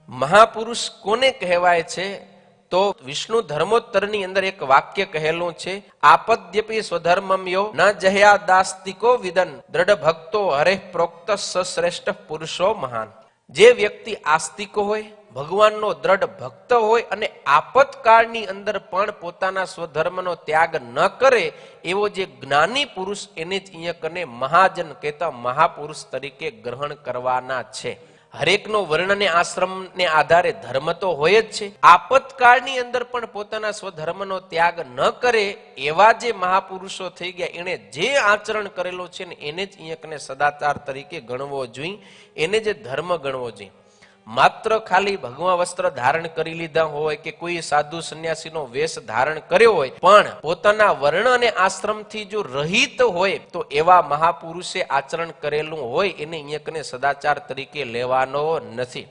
મહાપુરુષ કોને કહેવાય છે? તો વિષ્ણુ ધર્મોત્તરની અંદર એક વાક્ય કહેલું છે, આપદ્યપી સ્વધર્મમ યો ન જહ્યા દાસ્તિકો વિદન દ્રઢ ભક્તો હરે પ્રોક્ત શ્રેષ્ઠ પુરુષો મહાન. જે વ્યક્તિ આસ્તિક હોય, ભગવાનનો દ્રઢ ભક્ત હોય અને આપતકાળની અંદર પણ પોતાના સ્વધર્મનો ત્યાગ ન કરે એવો જે જ્ઞાની પુરુષ, એને જ અહીંયા કને મહાજન કહેતા મહાપુરુષ તરીકે ગ્રહણ કરવાના છે. હરેકનો વર્ણ અને આશ્રમને આધારે ધર્મ તો હોય જ છે. આપતકાળની અંદર પણ પોતાના સ્વધર્મનો ત્યાગ ન કરે એવા જે મહાપુરુષો થઈ ગયા, એને જે આચરણ કરેલો છે ને એને જ અહીંયા સદાચાર તરીકે ગણવો જોઈએ, એને જે ધર્મ ગણવો જોઈએ. માત્ર ખાલી ભગવા વસ્ત્ર ધારણ કરી લીધા હોય કે કોઈ સાધુ સંન્યાસીનો વેશ ધારણ કર્યો હોય પણ પોતાના વર્ણ અને આશ્રમથી જો રહિત હોય તો એવા મહાપુરુષે આચરણ કરેલું હોય એને અહીંયા સદાચાર તરીકે લેવાનો નથી.